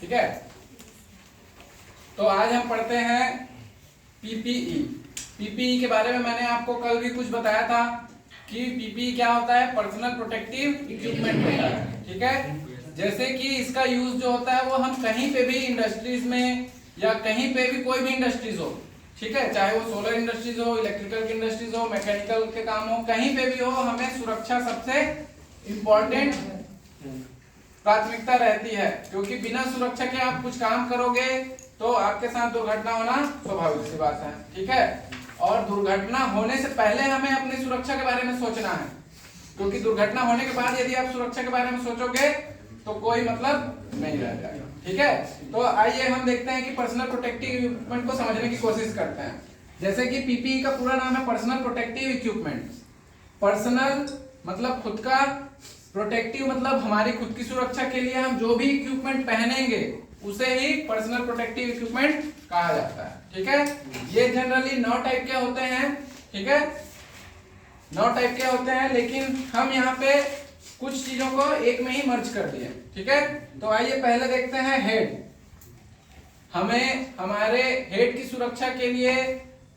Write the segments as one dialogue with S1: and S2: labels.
S1: ठीक है। तो आज हम पढ़ते हैं पीपीई। पीपीई के बारे में मैंने आपको कल भी कुछ बताया था कि पीपीई क्या होता है, पर्सनल प्रोटेक्टिव इक्विपमेंट होता है। ठीक है, जैसे कि इसका यूज जो होता है वो हम कहीं पे भी इंडस्ट्रीज में या कहीं पे भी कोई भी इंडस्ट्रीज हो, ठीक है, चाहे वो सोलर इंडस्ट्रीज हो, इलेक्ट्रिकल की इंडस्ट्रीज हो, मैकेनिकल के काम हो, कहीं पे भी हो, हमें सुरक्षा सबसे इम्पोर्टेंट प्राथमिकता रहती है, क्योंकि बिना सुरक्षा के आप कुछ काम करोगे तो आपके साथ दुर्घटना होना स्वाभाविक सी बात है। ठीक है, और दुर्घटना होने से पहले हमें अपनी सुरक्षा के बारे में सोचना है, क्योंकि दुर्घटना होने के बाद यदि आप सुरक्षा के बारे में सोचोगे तो कोई मतलब नहीं रह जाएगा। ठीक है, तो आइए हम देखते हैं कि पर्सनल प्रोटेक्टिव इक्विपमेंट को समझने की कोशिश करते हैं। जैसे कि पीपीई का पूरा नाम है पर्सनल प्रोटेक्टिव इक्विपमेंट। पर्सनल मतलब खुद का, प्रोटेक्टिव मतलब हमारी खुद की सुरक्षा के लिए हम जो भी इक्विपमेंट पहनेंगे उसे ही पर्सनल प्रोटेक्टिव इक्विपमेंट कहा जाता है। ठीक है, ये जनरली 9 टाइप के होते हैं। ठीक है, 9 टाइप के होते हैं, लेकिन हम यहाँ पे कुछ चीजों को एक में ही मर्ज कर दिए। ठीक है, तो आइए पहले देखते हैं हेड। हमें हमारे हेड की सुरक्षा के लिए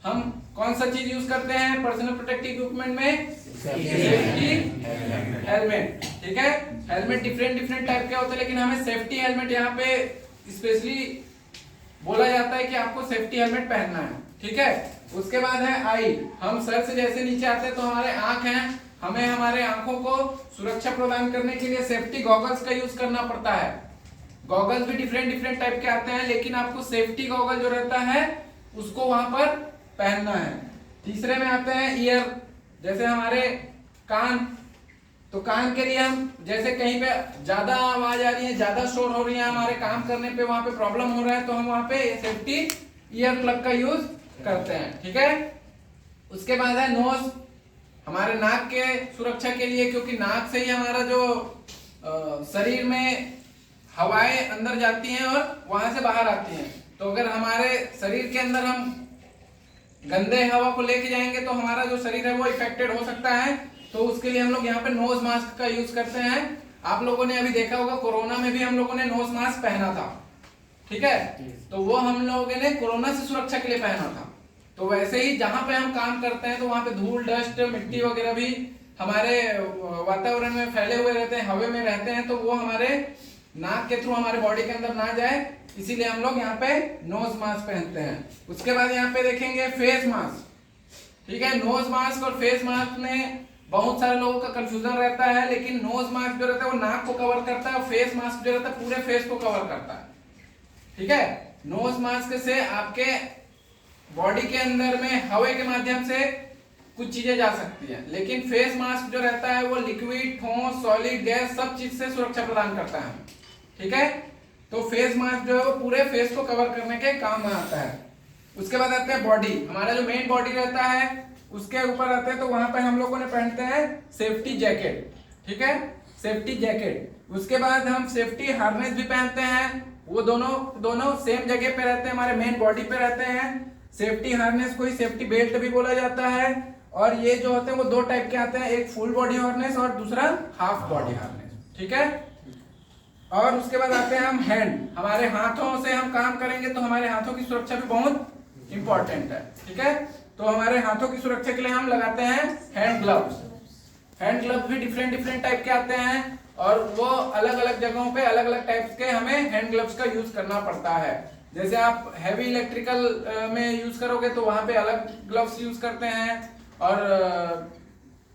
S1: हम कौन सा चीज यूज करते हैं पर्सनल प्रोटेक्टिव इक्विपमेंट में? Safety helmet. ठीक है, हेलमेट डिफरेंट टाइप के होते हैं, लेकिन हमें सेफ्टी हेलमेट यहाँ पे स्पेशली बोला जाता है कि आपको सेफ्टी हेलमेट पहनना है। ठीक है, उसके बाद है आई। हम सर से जैसे नीचे आते हैं तो हमारे आंख हैं, हमें हमारे आंखों को सुरक्षा प्रदान करने के लिए सेफ्टी गॉगल्स का यूज करना पड़ता है। गॉगल्स भी डिफरेंट टाइप के आते हैं, लेकिन आपको सेफ्टी गॉगल जो रहता है उसको वहां पर पहनना है। तीसरे में आते हैं ईयर, जैसे हमारे कान, तो कान के लिए हम जैसे कहीं पे ज्यादा आवाज आ रही है, ज्यादा शोर हो रही है, हमारे काम करने पे वहां पे प्रॉब्लम हो रहा है, तो हम वहां पे सेफ्टी ईयर प्लग का यूज करते हैं। ठीक है, उसके बाद है नोज, हमारे नाक के सुरक्षा के लिए, क्योंकि नाक से ही हमारा जो शरीर में हवाएं अंदर जाती हैं और वहां से बाहर आती हैं। तो अगर हमारे शरीर के अंदर हम गंदे हवा को लेके जाएंगे तो हमारा जो शरीर है वो इफेक्टेड हो सकता है, तो उसके लिए हम लोग यहाँ पे नोज मास्क का यूज करते हैं। आप लोगों ने अभी देखा होगा कोरोना में भी हम लोगों ने नोज मास्क पहना था। ठीक है, तो वो हम लोगों ने कोरोना से सुरक्षा के लिए पहना था। तो वैसे ही जहां पे हम काम करते हैं तो वहां पे धूल, डस्ट, मिट्टी वगैरह भी हमारे वातावरण में फैले हुए रहते हैं, हवा में रहते हैं, तो वो हमारे नाक के थ्रू हमारे बॉडी के अंदर ना जाए, इसीलिए हम लोग यहाँ पे नोज मास्क पहनते हैं। उसके बाद यहाँ पे देखेंगे फेस मास्क। ठीक है, नोज मास्क और फेस मास्क में बहुत सारे लोगों का कंफ्यूजन रहता है, लेकिन नोज मास्क जो रहता है वो नाक को कवर करता है और फेस मास्क जो रहता है पूरे फेस को कवर करता है। ठीक है, नोज मास्क से आपके बॉडी के अंदर में हवा के माध्यम से कुछ चीजें जा सकती है, लेकिन फेस मास्क जो रहता है वो लिक्विड, ठोस, सॉलिड, गैस सब चीज से सुरक्षा प्रदान करता है। ठीक है, तो फेस मास्क जो है वो पूरे फेस को कवर करने के काम में आता है। उसके बाद आते हैं बॉडी, हमारा जो मेन बॉडी रहता है उसके ऊपर आते हैं, तो वहां पे हम लोगों ने पहनते हैं सेफ्टी जैकेट। ठीक है, सेफ्टी जैकेट। उसके बाद हम सेफ्टी हार्नेस भी पहनते हैं, वो दोनों सेम जगह पे रहते हैं, हमारे मेन बॉडी पे रहते हैं। सेफ्टी हार्नेस को ही सेफ्टी बेल्ट भी बोला जाता है, और ये जो होते हैं वो 2 टाइप के आते हैं, एक फुल बॉडी हार्नेस और दूसरा हाफ बॉडी हार्नेस। ठीक है, और उसके बाद आते हैं हम हैंड, हमारे हाथों से हम काम करेंगे तो हमारे हाथों की सुरक्षा भी बहुत इंपॉर्टेंट है। ठीक है, तो हमारे हाथों की सुरक्षा के लिए हम लगाते हैं हैंड ग्लव्स। हैंड ग्लव्स भी डिफरेंट टाइप के आते हैं, और वो अलग अलग जगहों पे अलग अलग टाइप्स के हमें हैंड ग्लव्स का यूज करना पड़ता है। जैसे आप हैवी इलेक्ट्रिकल में यूज करोगे तो वहां पे अलग ग्लव्स यूज करते हैं, और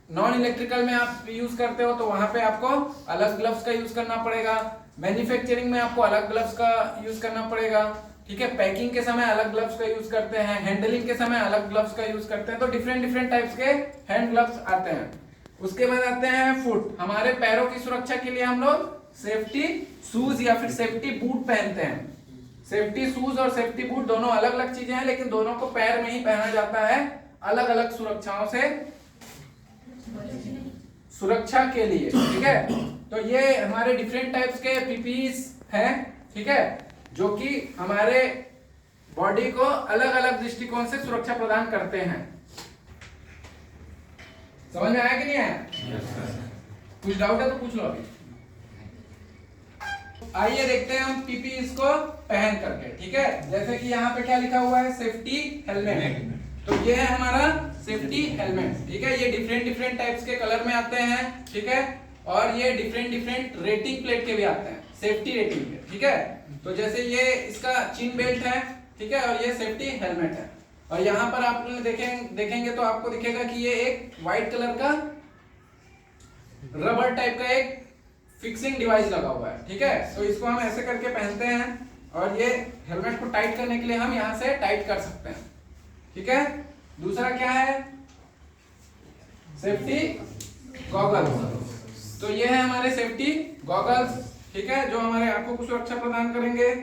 S1: नॉन इलेक्ट्रिकल में आप यूज करते हो तो वहां पे आपको अलग ग्लव्स का यूज करना पड़ेगा। मैन्युफैक्चरिंग में आपको अलग ग्लव्स का यूज करना पड़ेगा। ठीक है, पैकिंग के समय अलग ग्लव्स का यूज करते हैं, हैंडलिंग के समय अलग ग्लव्स का यूज करते हैं, तो डिफरेंट टाइप्स के हैंड ग्लव्स आते हैं। उसके बाद आते हैं फुट, हमारे पैरों की सुरक्षा के लिए हम लोग सेफ्टी शूज या फिर सेफ्टी बूट पहनते हैं। सेफ्टी शूज और सेफ्टी बूट दोनों अलग अलग चीजें हैं, लेकिन दोनों को पैर में ही पहना जाता है अलग अलग सुरक्षाओं से, सुरक्षा के लिए। ठीक है, तो ये हमारे डिफरेंट टाइप्स के पीपीईस हैं। ठीक है, जो कि हमारे बॉडी को अलग अलग दृष्टिकोण से सुरक्षा प्रदान करते हैं। समझ में आया कि नहीं आया? कुछ डाउट है तो पूछ लो अभी। आइए देखते हैं हम पीपी इसको पहन करके, ठीक है। जैसे कि यहाँ पे क्या लिखा हुआ है, सेफ्टी हेलमेट। तो ये है हमारा सेफ्टी हेलमेट, ठीक है। ये डिफरेंट डिफरेंट टाइप्स के कलर में आते हैं, ठीक है। और ये डिफरेंट डिफरेंट रेटिंग प्लेट के भी आते हैं, सेफ्टी रेटिंग के, ठीक है। तो जैसे ये इसका चीन बेल्ट है, ठीक है, और ये सेफ्टी हेलमेट है। और यहाँ पर आप देखेंगे तो आपको दिखेगा कि ये एक व्हाइट कलर का रबर टाइप का एक फिक्सिंग डिवाइस लगा हुआ है, ठीक है। तो इसको हम ऐसे करके पहनते हैं और ये हेलमेट को टाइट करने के लिए हम यहाँ से टाइट कर सकते हैं, ठीक है। दूसरा क्या है, सेफ्टी गॉगल्स। तो ये है हमारे सेफ्टी गॉगल्स, ठीक है, जो हमारे आंखों को सुरक्षा प्रदान करेंगे।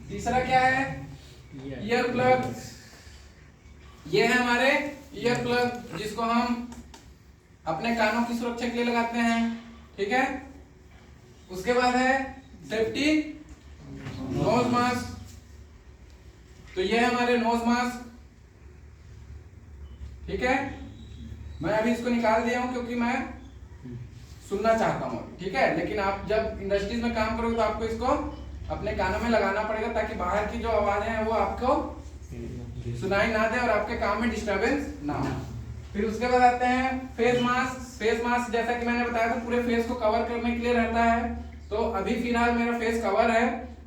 S1: तीसरा क्या है, ईयर प्लग। ये है हमारे ईयर प्लग, जिसको हम अपने कानों की सुरक्षा के लिए लगाते हैं, ठीक है। उसके बाद है सेफ्टी नोज मास्क। तो ये है हमारे नोज मास्क, ठीक है। मैं अभी इसको निकाल दिया हूं क्योंकि मैं सुनना चाहता हूं, ठीक है। लेकिन आप जब इंडस्ट्रीज में काम करोगे तो आपको इसको अपने कानों में लगाना पड़ेगा, ताकि बाहर की जो आवाजें हैं वो आपको सुनाई ना दे और आपके काम में डिस्टरबेंस ना हो। फिर उसके बाद आते हैं फेस मास्क। फेस मास्क जैसा कि मैंने बताया था पूरे फेस को कवर करने के लिए रहता है। तो अभी फिलहाल मेरा फेस कवर है।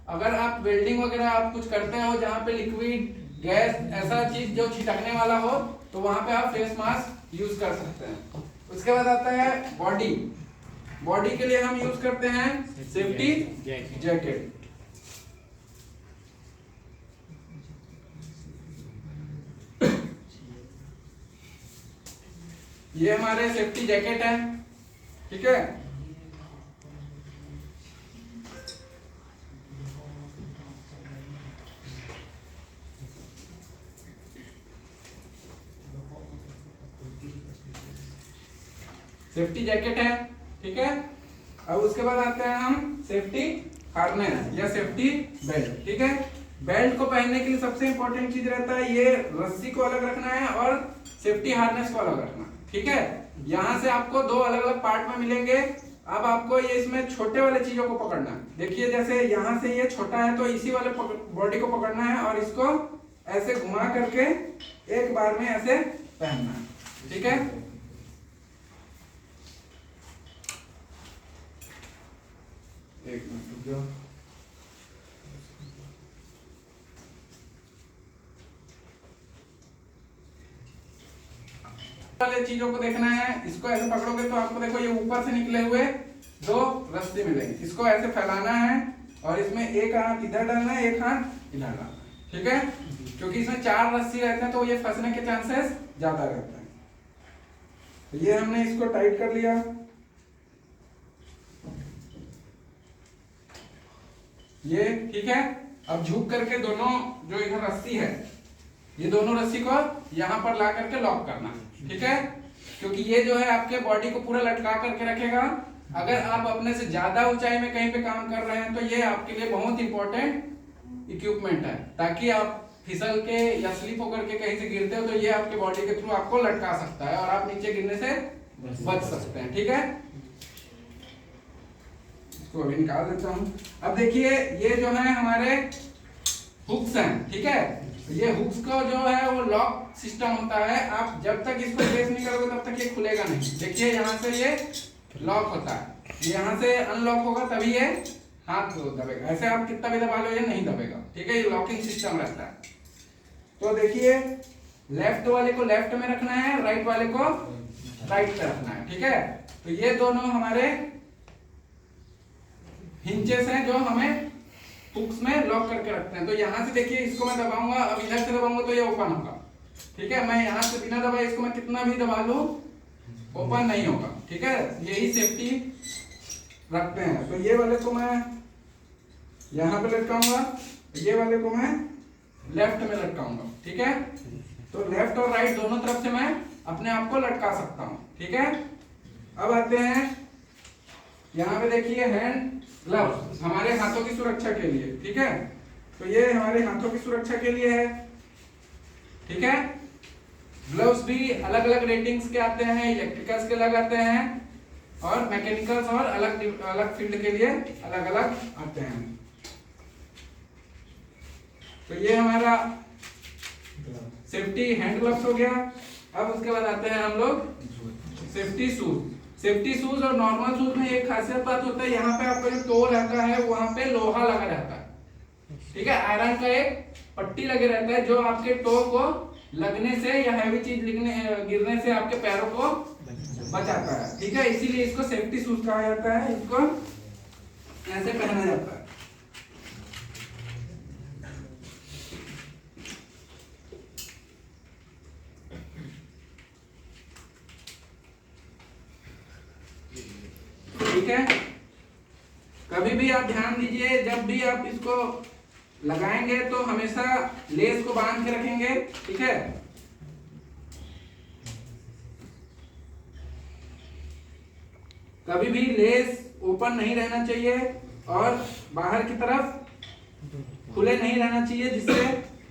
S1: अगर आप वेल्डिंग वगैरह आप कुछ करते हो जहाँ पे लिक्विड गैस ऐसा चीज जो छिटकने वाला हो, तो वहां पे आप फेस मास्क यूज कर सकते हैं। उसके बाद आता है बॉडी। बॉडी के लिए हम यूज करते हैं सेफ्टी जैकेट। ये हमारे सेफ्टी जैकेट है, ठीक है। सेफ्टी जैकेट है, ठीक है। अब उसके बाद आते हैं हम सेफ्टी हार्नेस या सेफ्टी बेल्ट, ठीक है। बेल्ट को पहनने के लिए सबसे इंपॉर्टेंट चीज रहता है ये रस्सी को अलग रखना है और सेफ्टी हार्नेस को अलग रखना, ठीक है। यहाँ से आपको दो अलग अलग पार्ट में मिलेंगे। अब आपको ये इसमें छोटे वाले चीजों को पकड़ना है। देखिए जैसे यहाँ से ये छोटा है तो इसी वाले बॉडी को पकड़ना है और इसको ऐसे घुमा करके एक बार में ऐसे पहनना है, ठीक है। एक मिनट रुक जाओ। वाले चीजों को देखना है। इसको ऐसे पकड़ोगे तो आपको देखो ये ऊपर से निकले हुए दो रस्ते मिलेंगे। इसको ऐसे फैलाना है और इसमें एक हाथ इधर डालना है, एक हाथ इधर डालना है, ठीक है। क्योंकि इसमें 4 रस्सी रहते हैं तो ये फंसने के चांसेस ज्यादा रहते हैं। तो ये हमने इसको टाइट कर लिया। ये ठीक है। अब झुक करके दोनों जो इधर रस्सी है, ये दोनों रस्सी को यहाँ पर ला करके लॉक करना, ठीक है। क्योंकि ये जो है आपके बॉडी को पूरा लटका करके रखेगा। अगर आप अपने से ज्यादा ऊंचाई में कहीं पे काम कर रहे हैं तो ये आपके लिए बहुत इंपॉर्टेंट इक्विपमेंट है, ताकि आप फिसल के या स्लिप होकर के कहीं से गिरते हो तो ये आपके बॉडी के थ्रू आपको लटका सकता है और आप नीचे गिरने से बच सकते हैं, ठीक है। इसको अभी निकाल देता हूँ। अब देखिए ये जो है हमारे हुक्स हैं, ठीक है। ये हुक्स का जो है वो लॉक सिस्टम होता है। आप जब तक इसको प्रेस नहीं करोगे तब तक ये खुलेगा नहीं। देखिए यहाँ से ये लॉक होता है, यहाँ से अनलॉक होगा तभी ये हाथ दबेगा। ऐसे आप कितना भी दबा लो ये नहीं दबेगा, ठीक है। ये लॉकिंग सिस्टम रहता है। तो देखिए लेफ्ट वाले को लेफ्ट में रखना है, राइट वाले को राइट पे रखना है, ठीक है। तो ये दोनों हमारे हिंचेस हैं जो हमें हुक्स में लॉक करके रखते हैं। तो यहाँ से देखिए इसको मैं दबाऊंगा, अब इधर से दबाऊंगा तो ये ओपन होगा, ठीक है। मैं यहाँ से बिना दबाए इसको मैं कितना भी दबा लूं ओपन नहीं होगा, ठीक है। यही सेफ्टी रखते हैं। तो ये वाले को मैं यहाँ पे लटकाऊंगा, ये वाले को मैं लेफ्ट में लटकाऊंगा, ठीक है। तो लेफ्ट और राइट दोनों तरफ से मैं अपने आप को लटका सकता हूँ, ठीक है। अब आते हैं यहाँ पे देखिए हैंड ग्लव्स हमारे हाथों की सुरक्षा के लिए, ठीक है। तो ये हमारे हाथों की सुरक्षा के लिए है, ठीक है। ग्लव्स भी अलग अलग रेटिंग्स के आते हैं, इलेक्ट्रिकल्स के अलग आते हैं, और मैकेनिकल्स और अलग अलग फील्ड के लिए अलग अलग आते हैं। तो ये हमारा सेफ्टी हैंड ग्लव्स हो गया। अब उसके बाद आते हैं हम लोग सेफ्टी शूज। सेफ्टी शूज और नॉर्मल शूज में एक खासियत बात होता है, यहाँ पे आपका जो टो रहता है वहां पे लोहा लगा रहता है, ठीक है, आयरन का एक पट्टी लगे रहता है जो आपके टो को लगने से या हैवी चीज गिरने से आपके पैरों को बचाता है, ठीक है। इसीलिए इसको सेफ्टी शूज कहा जाता है, इसको ऐसे पहना जाता है। ठीक है, कभी भी आप ध्यान दीजिए, जब भी आप इसको लगाएंगे तो हमेशा लेस को बांध के रखेंगे, ठीक है। कभी भी लेस ओपन नहीं रहना चाहिए और बाहर की तरफ खुले नहीं रहना चाहिए, जिससे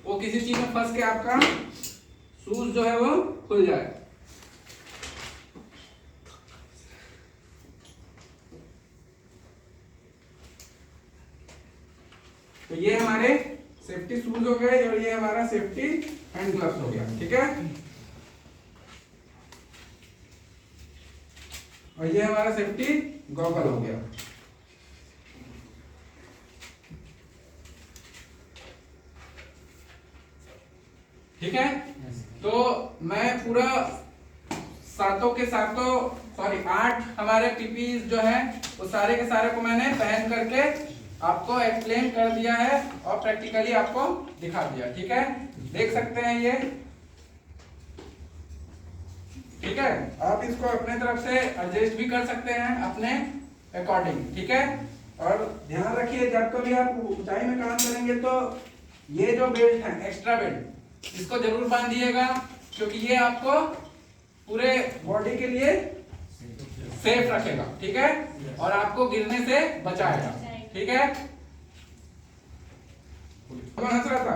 S1: वो किसी चीज में फंस के आपका शूज जो है वो खुल जाए। तो ये हमारे सेफ्टी शूज हो गए और ये हमारा सेफ्टी हैंड ग्लव्स हो गया, ठीक है। और ये हमारा सेफ्टी गॉगल हो गया। ठीक है, तो मैं पूरा सातों के सातों 8 हमारे पीपीज जो है वो सारे के सारे को मैंने पहन करके आपको एक्सप्लेन कर दिया है और प्रैक्टिकली आपको दिखा दिया, ठीक है। देख सकते हैं ये, ठीक है। आप इसको अपने तरफ से एडजस्ट भी कर सकते हैं अपने अकॉर्डिंग, ठीक है। और ध्यान रखिए, जब कभी आप ऊंचाई में काम करेंगे तो ये जो बेल्ट है, एक्स्ट्रा बेल्ट, इसको जरूर बांधिएगा, क्योंकि ये आपको पूरे बॉडी के लिए सेफ रखेगा, ठीक है, और आपको गिरने से बचाएगा, ठीक है। कौन हंस रहा था?